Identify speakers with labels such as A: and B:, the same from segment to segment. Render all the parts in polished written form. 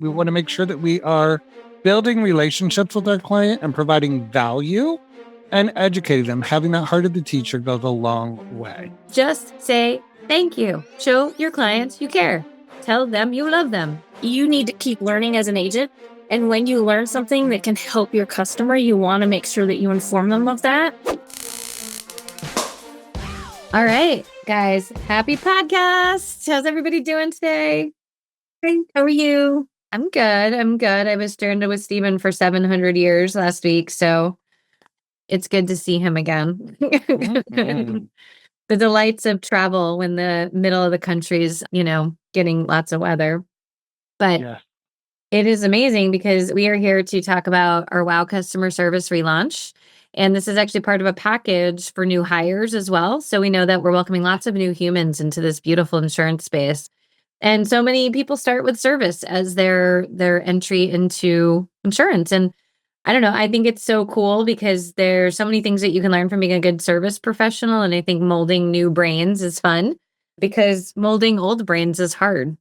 A: We want to make sure that we are building relationships with our client and providing value and educating them. Having that heart of the teacher goes a long way.
B: Just say thank you. Show your clients you care. Tell them you love them.
C: You need to keep learning as an agent. And when you learn something that can help your customer, you want to make sure that you inform them of that.
B: All right, guys, happy podcast. How's everybody doing today?
C: Hey, how are you?
B: I'm good. I was journeying with Stephen for 700 years last week, so it's good to see him again.
A: Mm-hmm.
B: The delights of travel when the middle of the country's, getting lots of weather. But
A: Yeah.
B: It is amazing because we are here to talk about our WOW customer service relaunch. And this is actually part of a package for new hires as well. So we know that we're welcoming lots of new humans into this beautiful insurance space. And so many people start with service as their entry into insurance. And I don't know, I think it's so cool because there's so many things that you can learn from being a good service professional. And I think molding new brains is fun because molding old brains is hard.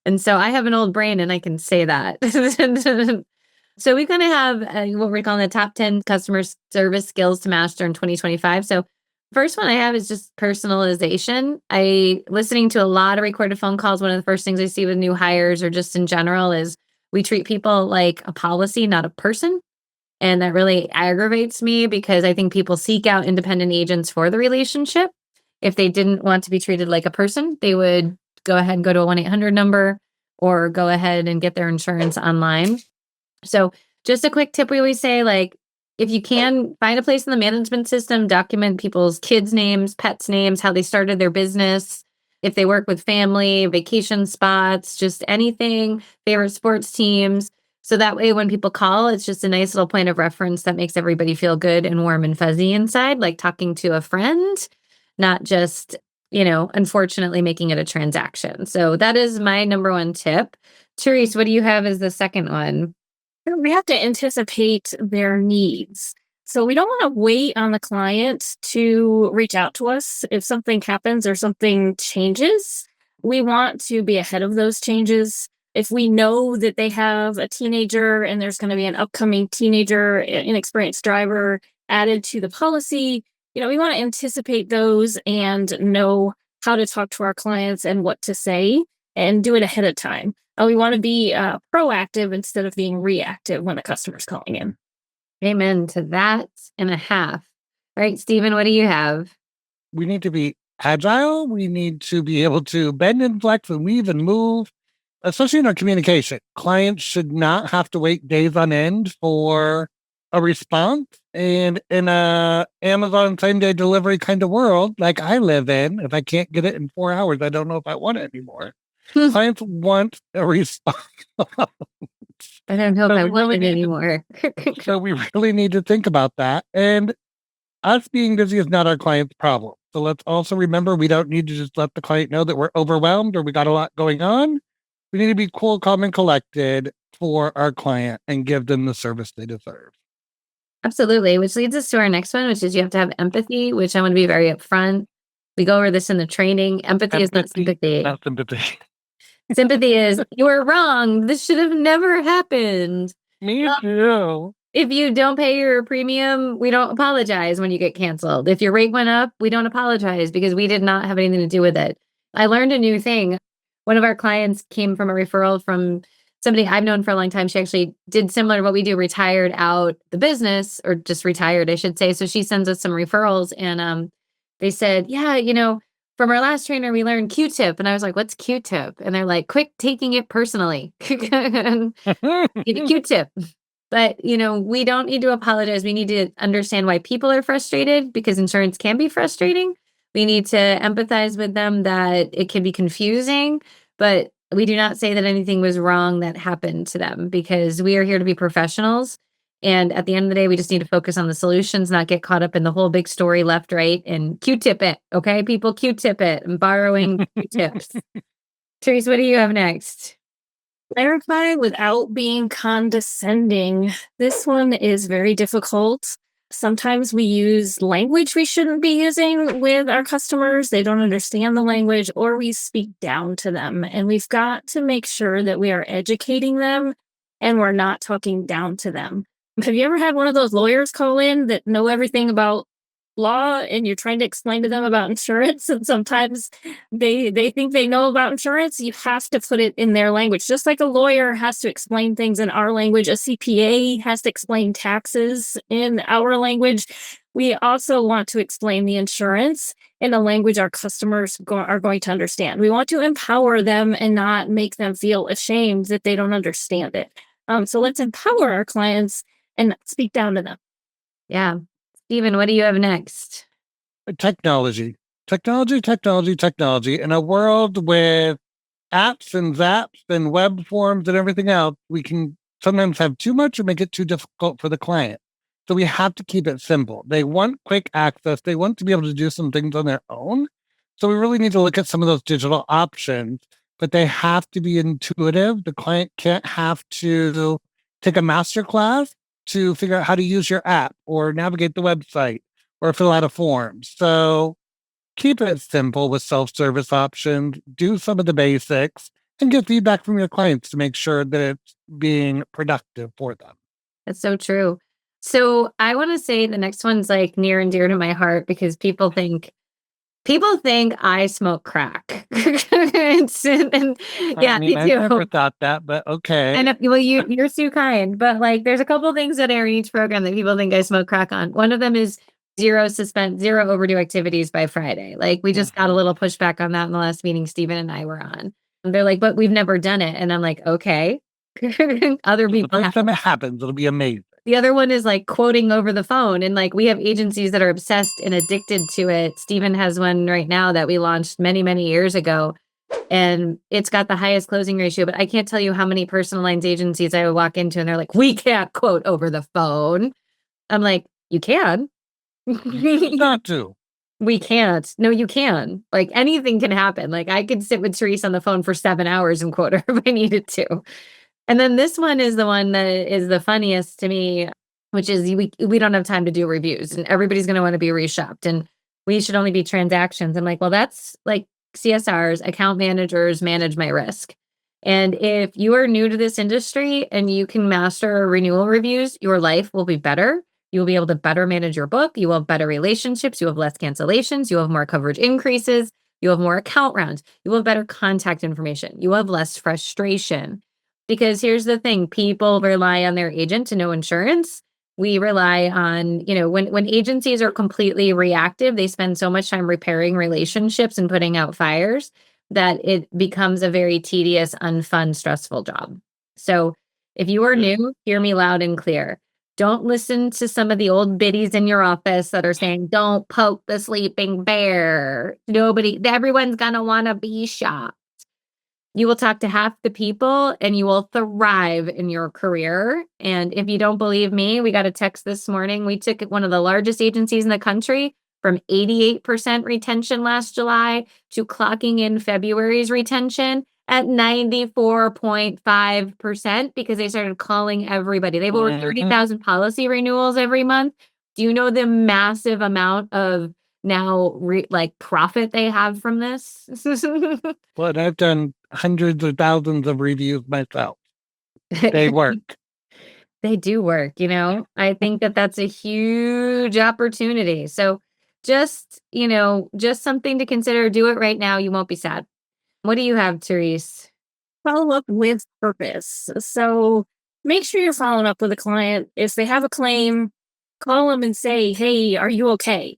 B: And so I have an old brain and I can say that. So we're going to have what we're calling the top 10 customer service skills to master in 2025. So first one I have is just personalization. Listening to a lot of recorded phone calls. One of the first things I see with new hires or just in general is we treat people like a policy, not a person. And that really aggravates me because I think people seek out independent agents for the relationship. If they didn't want to be treated like a person, they would go ahead and go to a 1-800 number or go ahead and get their insurance online. So just a quick tip we always say, like, if you can find a place in the management system, document people's kids' names, pets' names, how they started their business, if they work with family, vacation spots, just anything, favorite sports teams. So that way, when people call, it's just a nice little point of reference that makes everybody feel good and warm and fuzzy inside, like talking to a friend, not just, unfortunately making it a transaction. So that is my number one tip. Therese, what do you have as the second one?
C: We have to anticipate their needs. So we don't want to wait on the client to reach out to us if something happens or something changes. We want to be ahead of those changes. If we know that they have a teenager and there's going to be an upcoming teenager, inexperienced driver added to the policy, we want to anticipate those and know how to talk to our clients and what to say and do it ahead of time. We want to be proactive instead of being reactive when the customer's calling in.
B: Amen to that and a half. All right, Stephen, what do you have?
A: We need to be agile. We need to be able to bend and flex and weave and move, especially in our communication. Clients should not have to wait days on end for a response. And in a Amazon same-day delivery kind of world like I live in, if I can't get it in 4 hours, I don't know if I want it anymore. Clients want a response.
B: I don't know if I want it anymore.
A: So we really need to think about that. And us being busy is not our client's problem. So let's also remember we don't need to just let the client know that we're overwhelmed or we got a lot going on. We need to be cool, calm, and collected for our client and give them the service they deserve.
B: Absolutely. Which leads us to our next one, which is you have to have empathy, which I want to be very upfront. We go over this in the training. Empathy is not sympathy.
A: Not sympathy.
B: Sympathy is, you were wrong. This should have never happened.
A: Me too.
B: If you don't pay your premium, we don't apologize when you get canceled. If your rate went up, we don't apologize because we did not have anything to do with it. I learned a new thing. One of our clients came from a referral from somebody I've known for a long time. She actually did similar to what we do, retired out the business, or just retired, I should say. So she sends us some referrals and they said, yeah, from our last trainer, we learned Q-tip. And I was like, what's Q-tip? And they're like, quit taking it personally. Q-tip. But, we don't need to apologize. We need to understand why people are frustrated because insurance can be frustrating. We need to empathize with them that it can be confusing, but we do not say that anything was wrong that happened to them because we are here to be professionals. And at the end of the day, we just need to focus on the solutions, not get caught up in the whole big story left, right, and Q-tip it. Okay, people, Q-tip it. I'm borrowing Q-tips. Therese, what do you have next?
C: Clarify without being condescending. This one is very difficult. Sometimes we use language we shouldn't be using with our customers. They don't understand the language, or we speak down to them. And we've got to make sure that we are educating them and we're not talking down to them. Have you ever had one of those lawyers call in that know everything about law and you're trying to explain to them about insurance, and sometimes they think they know about insurance? You have to put it in their language. Just like a lawyer has to explain things in our language, a CPA has to explain taxes in our language. We also want to explain the insurance in a language our customers are going to understand. We want to empower them and not make them feel ashamed that they don't understand it. So let's empower our clients and not speak down to them.
B: Yeah. Stephen, what do you have next?
A: Technology. In a world with apps and zaps and web forms and everything else, we can sometimes have too much or make it too difficult for the client. So we have to keep it simple. They want quick access. They want to be able to do some things on their own. So we really need to look at some of those digital options, but they have to be intuitive. The client can't have to take a master class to figure out how to use your app or navigate the website or fill out a form. So keep it simple with self-service options, do some of the basics, and get feedback from your clients to make sure that it's being productive for them.
B: That's so true. So I want to say the next one's like near and dear to my heart because people think I smoke crack. Yeah,
A: I mean,
B: they
A: I never
B: do.
A: thought that, but okay.
B: And well, you're too kind, but like, there's a couple things that are in each program that people think I smoke crack on. One of them is zero overdue activities by Friday. Like, we just got a little pushback on that in the last meeting Stephen and I were on. And they're like, but we've never done it, and I'm like, okay. Other
A: The
B: people
A: first
B: have.
A: time it happens, it'll be amazing.
B: The other one is like quoting over the phone. And like, we have agencies that are obsessed and addicted to it. Stephen has one right now that we launched many, many years ago. And it's got the highest closing ratio. But I can't tell you how many personal lines agencies I would walk into and they're like, we can't quote over the phone. I'm like, you can.
A: Not to.
B: We can't. No, you can. Like, anything can happen. Like, I could sit with Therese on the phone for 7 hours and quote her if I needed to. And then this one is the one that is the funniest to me, which is we don't have time to do reviews and everybody's going to want to be reshopped and we should only be transactions. I'm like, well, that's like CSRs, account managers manage my risk. And if you are new to this industry and you can master renewal reviews, your life will be better. You will be able to better manage your book. You will have better relationships. You have less cancellations. You have more coverage increases. You have more account rounds. You will have better contact information. You will have less frustration. Because here's the thing, people rely on their agent to know insurance. We rely on, when agencies are completely reactive, they spend so much time repairing relationships and putting out fires that it becomes a very tedious, unfun, stressful job. So if you are new, hear me loud and clear. Don't listen to some of the old biddies in your office that are saying, don't poke the sleeping bear. Everyone's going to want to be shopped. You will talk to half the people and you will thrive in your career. And if you don't believe me, we got a text this morning. We took one of the largest agencies in the country from 88% retention last July to clocking in February's retention at 94.5% because they started calling everybody. They have over 30,000 policy renewals every month. Do you know the massive amount of now profit they have from this?
A: But I've done hundreds of thousands of reviews myself. They work.
B: They do work, I think that that's a huge opportunity. So just something to consider. Do it right now. You won't be sad. What do you have, Therese?
C: Follow up with purpose. So make sure you're following up with a client. If they have a claim, call them and say, hey, are you okay?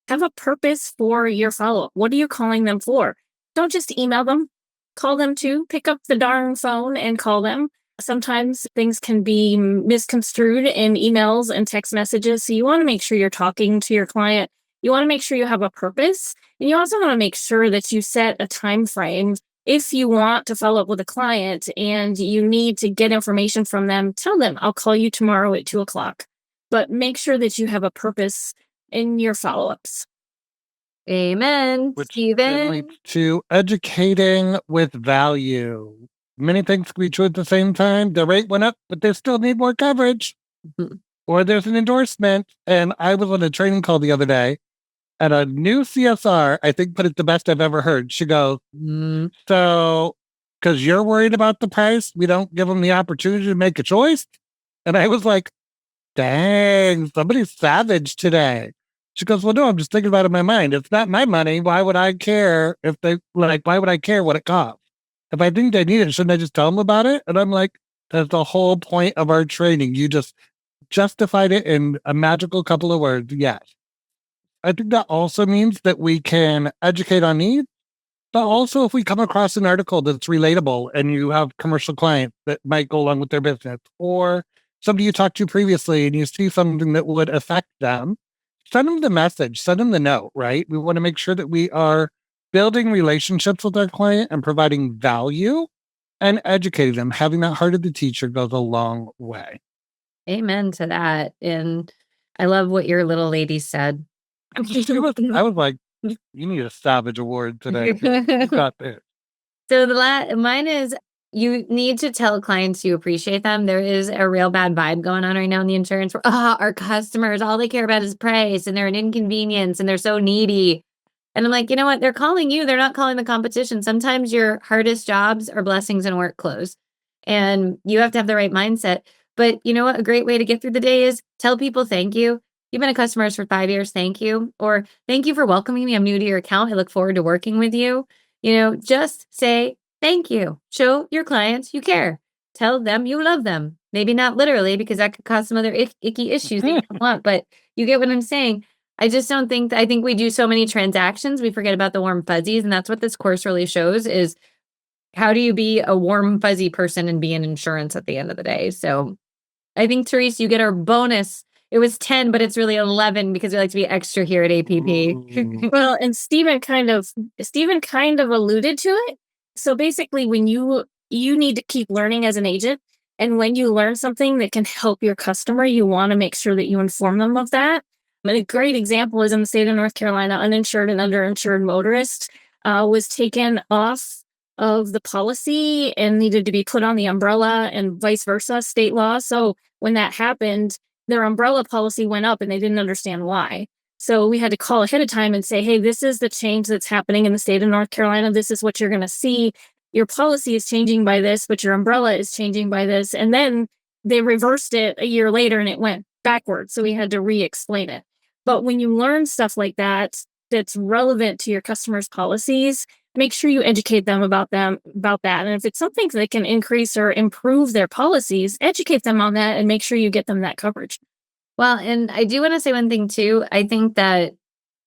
C: Have a purpose for your follow-up. What are you calling them for? Don't just email them. Call them too. Pick up the darn phone and call them. Sometimes things can be misconstrued in emails and text messages. So you want to make sure you're talking to your client. You want to make sure you have a purpose. And you also want to make sure that you set a time frame. If you want to follow up with a client and you need to get information from them, tell them, I'll call you tomorrow at 2:00. But make sure that you have a purpose in your follow-ups.
B: Amen.
A: Which
B: Stephen?
A: leads to educating with value. Many things can be true at the same time. The rate went up, but they still need more coverage. or there's an endorsement. And I was on a training call the other day, and a new CSR, I think, put it the best I've ever heard. She goes, so because you're worried about the price, we don't give them the opportunity to make a choice. And I was like, dang, somebody's savage today. She goes, well, no, I'm just thinking about it in my mind. It's not my money. Why would I care if they why would I care what it costs? If I think they need it, shouldn't I just tell them about it? And I'm like, that's the whole point of our training. You just justified it in a magical couple of words. Yes. I think that also means that we can educate on needs, but also if we come across an article that's relatable and you have commercial clients that might go along with their business, or somebody you talked to previously and you see something that would affect them, send them the message, send them the note, right? We want to make sure that we are building relationships with our client and providing value and educating them. Having that heart of the teacher goes a long way.
B: Amen to that. And I love what your little lady said.
A: I was like, you need a Savage Award today. You got this.
B: So mine is you need to tell clients you appreciate them. There is a real bad vibe going on right now in the insurance. Where, our customers, all they care about is price, and they're an inconvenience, and they're so needy. And I'm like, you know what? They're calling you. They're not calling the competition. Sometimes your hardest jobs are blessings in work clothes, and you have to have the right mindset. But you know what? A great way to get through the day is tell people thank you. You've been a customer for 5 years. Thank you. Or thank you for welcoming me. I'm new to your account. I look forward to working with you. Just say thank you. Show your clients you care. Tell them you love them. Maybe not literally, because that could cause some other icky issues that you don't want, but you get what I'm saying. I just don't think, I think we do so many transactions, we forget about the warm fuzzies. And that's what this course really shows is how do you be a warm fuzzy person and be in insurance at the end of the day. So I think, Therese, you get our bonus. It was 10, but it's really 11 because we like to be extra here at APP.
C: Well, and Stephen kind of alluded to it. So basically, when you need to keep learning as an agent, and when you learn something that can help your customer, you want to make sure that you inform them of that. And a great example is in the state of North Carolina, uninsured and underinsured motorist was taken off of the policy and needed to be put on the umbrella, and vice versa, state law. So when that happened, their umbrella policy went up and they didn't understand why. So we had to call ahead of time and say, hey, this is the change that's happening in the state of North Carolina. This is what you're going to see. Your policy is changing by this, but your umbrella is changing by this. And then they reversed it a year later and it went backwards. So we had to re-explain it. But when you learn stuff like that, that's relevant to your customers' policies, make sure you educate them about that. And if it's something that can increase or improve their policies, educate them on that and make sure you get them that coverage.
B: Well, and I do want to say one thing too. I think that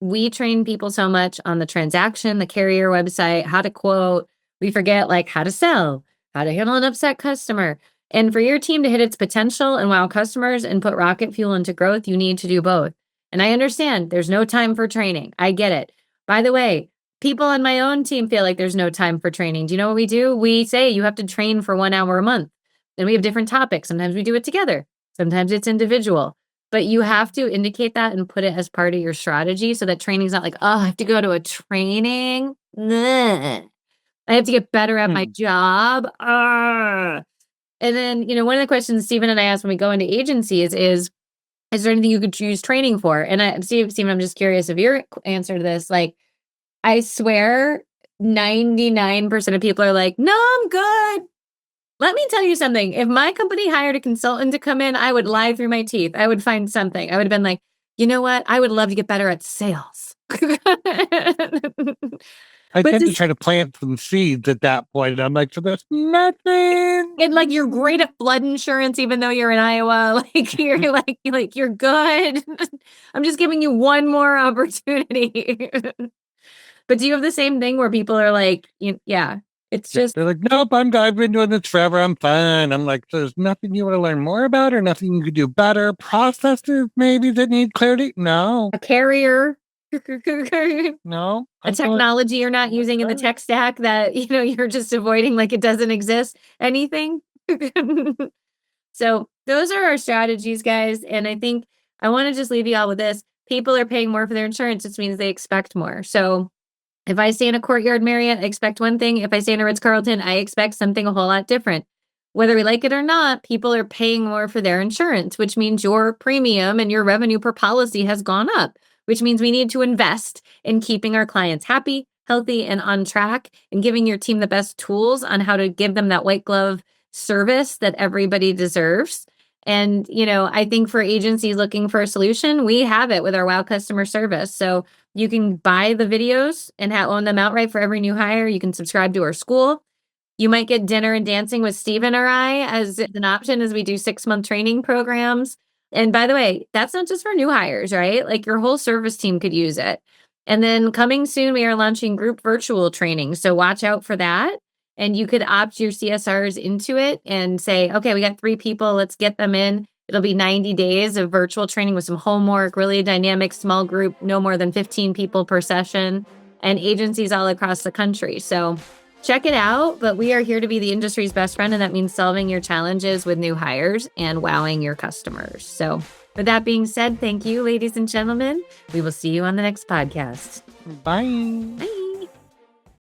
B: we train people so much on the transaction, the carrier website, how to quote. We forget how to sell, how to handle an upset customer. And for your team to hit its potential and wow customers and put rocket fuel into growth, you need to do both. And I understand there's no time for training. I get it. By the way, people on my own team feel like there's no time for training. Do you know what we do? We say you have to train for 1 hour a month. And we have different topics. Sometimes we do it together. Sometimes it's individual. But you have to indicate that and put it as part of your strategy so that training's not like, I have to go to a training. Nah. I have to get better at my job. And then, one of the questions Stephen and I asked when we go into agencies is there anything you could choose training for? And Stephen, I'm just curious of your answer to this. I swear 99% of people are like, no, I'm good. Let me tell you something. If my company hired a consultant to come in, I would lie through my teeth. I would find something. I would have been like, you know what? I would love to get better at sales.
A: I tend to try to plant some seeds at that point. I'm like, so there's nothing.
B: And you're great at flood insurance, even though you're in Iowa. You're good. I'm just giving you one more opportunity. But do you have the same thing where people are like, yeah, it's just.
A: They're like, nope, I've been doing this forever. I'm fine. I'm like, there's nothing you want to learn more about or nothing you could do better. Processes maybe that need clarity? No.
B: A carrier?
A: No.
B: A technology you're not using in the tech stack that, you're just avoiding like it doesn't exist? Anything? So those are our strategies, guys. And I think I want to just leave you all with this. People are paying more for their insurance, which means they expect more. So if I stay in a Courtyard Marriott, I expect one thing. If I stay in a Ritz-Carlton, I expect something a whole lot different. whether we like it or not, people are paying more for their insurance, which means your premium and your revenue per policy has gone up, which means we need to invest in keeping our clients happy, healthy, and on track, and giving your team the best tools on how to give them that white glove service that everybody deserves. And, I think for agencies looking for a solution, we have it with our WOW customer service. So you can buy the videos and own them outright for every new hire. You can subscribe to our school. You might get dinner and dancing with Steven or I as an option as we do 6-month training programs. And by the way, that's not just for new hires, right? Like your whole service team could use it. And then coming soon, we are launching group virtual training. So watch out for that. And you could opt your CSRs into it and say, okay, we got 3 people, let's get them in. It'll be 90 days of virtual training with some homework, really dynamic small group, no more than 15 people per session, and agencies all across the country. So check it out. But we are here to be the industry's best friend, and that means solving your challenges with new hires and wowing your customers. So with that being said, thank you, ladies and gentlemen. We will see you on the next podcast.
A: Bye.
B: Bye.